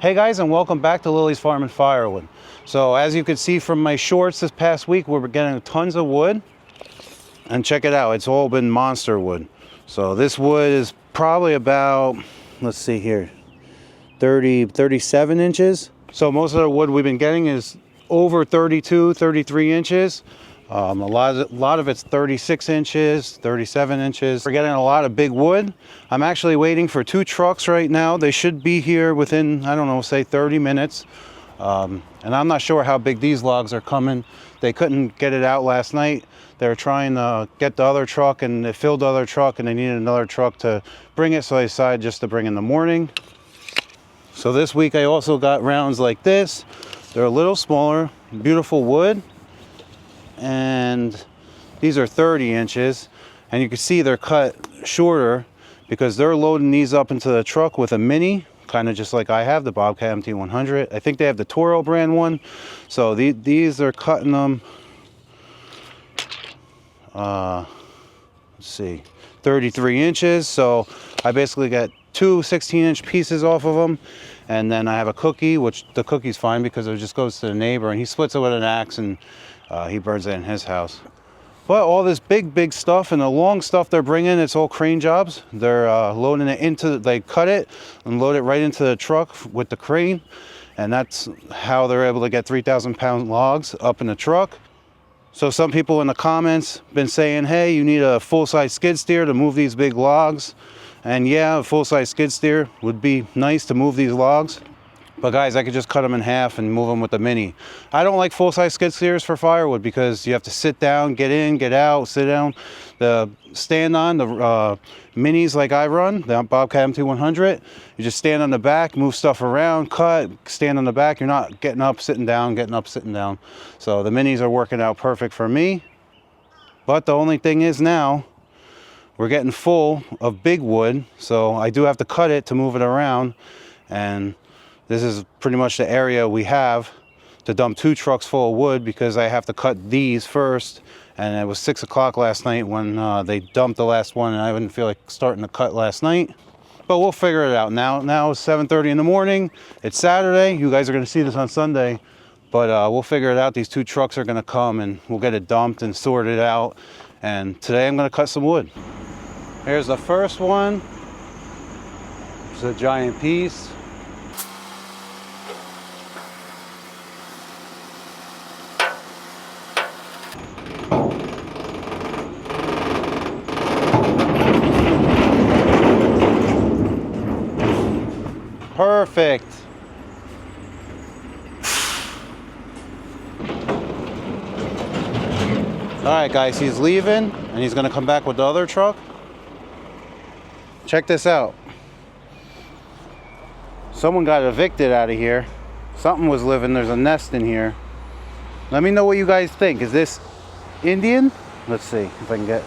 Hey guys, and welcome back to Lily's Farm and Firewood. So as you can see from my shorts this past week, we're getting tons of wood. And check it out, it's all been monster wood. So this wood is probably about, let's see here, 37 inches. So most of the wood we've been getting is over 32, 33 inches. A lot of it's 36 inches, 37 inches. We're getting a lot of big wood. I'm actually waiting for 2 trucks right now. They should be here within, I don't know, say 30 minutes. And I'm not sure how big these logs are coming. They couldn't get it out last night. They were trying to get the other truck, and it filled the other truck, and they needed another truck to bring it, so I decided just to bring in the morning. So this week I also got rounds like this. They're a little smaller, beautiful wood. And these are 30 inches, and you can see they're cut shorter because they're loading these up into the truck with a mini, kind of just like I have the Bobcat MT100. I think they have the Toro brand one. So these are cutting them, let's see, 33 inches. So I basically got 2 16-inch pieces off of them, and then I have a cookie, which the cookie's fine because it just goes to the neighbor, and he splits it with an axe, and he burns it in his house. But all this big stuff and the long stuff they're bringing, it's all crane jobs. They're loading it into, they cut it and load it right into the truck with the crane. And that's how they're able to get 3,000-pound logs up in the truck. So some people in the comments been saying, hey, you need a full-size skid steer to move these big logs. And yeah, a full-size skid steer would be nice to move these logs. But guys, I could just cut them in half and move them with the mini. I don't like full-size skid steers for firewood because you have to sit down, get in, get out, sit down. The stand on, the minis like I run, the Bobcat MT100, you just stand on the back, move stuff around, cut, stand on the back. You're not getting up, sitting down, getting up, sitting down. So the minis are working out perfect for me. But the only thing is now, we're getting full of big wood. So I do have to cut it to move it around. And this is pretty much the area we have to dump 2 trucks full of wood because I have to cut these first. And it was 6 o'clock last night when they dumped the last one, and I didn't feel like starting to cut last night. But we'll figure it out. Now it's 7:30 in the morning. It's Saturday. You guys are going to see this on Sunday. But we'll figure it out. These 2 trucks are going to come, and we'll get it dumped and sorted out. And today I'm going to cut some wood. Here's the first one. It's a giant piece. Perfect. All right, guys, he's leaving, and he's gonna come back with the other truck. Check this out. Someone got evicted out of here. Something was living, there's a nest in here. Let me know what you guys think. Is this Indian? Let's see if I can get.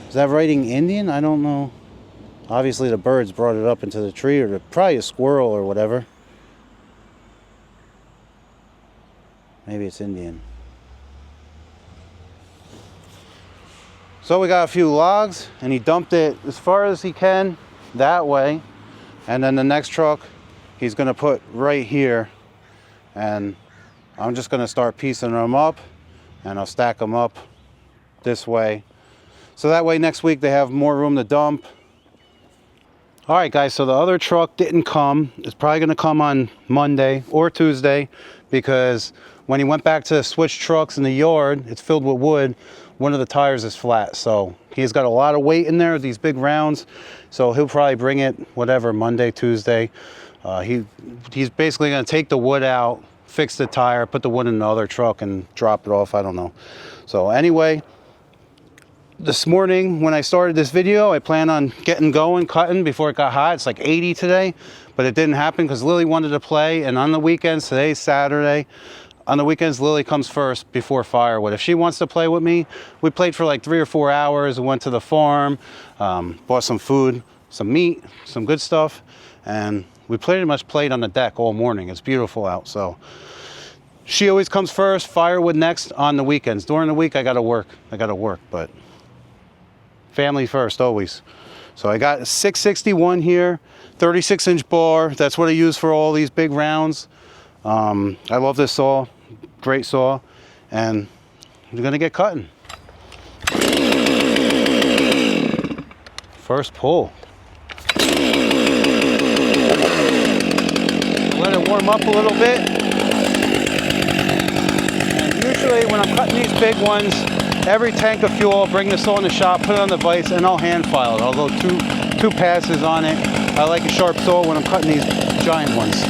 Is that writing Indian? I don't know. Obviously the birds brought it up into the tree, or probably a squirrel or whatever. Maybe it's Indian. So we got a few logs, and he dumped it as far as he can that way. And then the next truck he's gonna put right here. And I'm just gonna start piecing them up, and I'll stack them up this way. So that way next week they have more room to dump. All right, guys, so the other truck didn't come. It's probably going to come on Monday or Tuesday because when he went back to switch trucks in the yard, it's filled with wood. One of the tires is flat, so he's got a lot of weight in there, these big rounds. So he'll probably bring it, whatever, Monday, Tuesday. He's basically going to take the wood out, fix the tire, put the wood in the other truck, and drop it off. I don't know. So anyway, this morning when I started this video, I plan on getting going, cutting before it got hot. It's like 80 today, but it didn't happen because Lily wanted to play. And on the weekends, today's Saturday, on the weekends, Lily comes first before firewood. If she wants to play with me, we played for like 3 or 4 hours, went to the farm, bought some food, some meat, some good stuff. And we pretty much played on the deck all morning. It's beautiful out. So she always comes first, firewood next on the weekends. During the week, I gotta work, but family first, always. So I got a 661 here, 36-inch bar. That's what I use for all these big rounds. I love this saw, great saw, and we're gonna get cutting. First pull. Let it warm up a little bit. And usually when I'm cutting these big ones, every tank of fuel, I'll bring the saw in the shop, put it on the vise, and I'll hand file it. I'll go two passes on it. I like a sharp saw when I'm cutting these giant ones.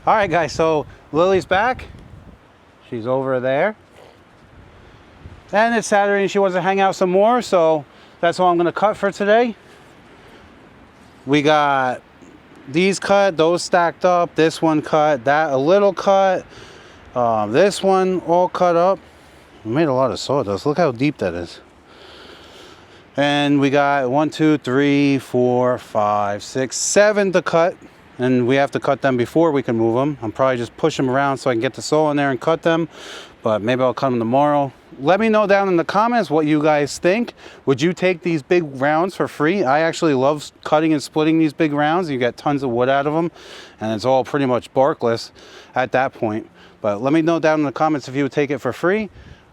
All right, guys, so Lily's back. She's over there. And it's Saturday and she wants to hang out some more, so that's all I'm gonna cut for today. We got these cut, those stacked up, this one cut, that a little cut, this one all cut up. We made a lot of sawdust. Look how deep that is. And we got 1, 2, 3, 4, 5, 6, 7 to cut. And we have to cut them before we can move them. I'm probably just push them around so I can get the saw in there and cut them. But maybe I'll cut them tomorrow. Let me know down in the comments what you guys think. Would you take these big rounds for free? I actually love cutting and splitting these big rounds. You get tons of wood out of them. And it's all pretty much barkless at that point. But let me know down in the comments if you would take it for free.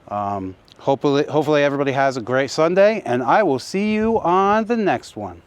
Hopefully everybody has a great Sunday. And I will see you on the next one.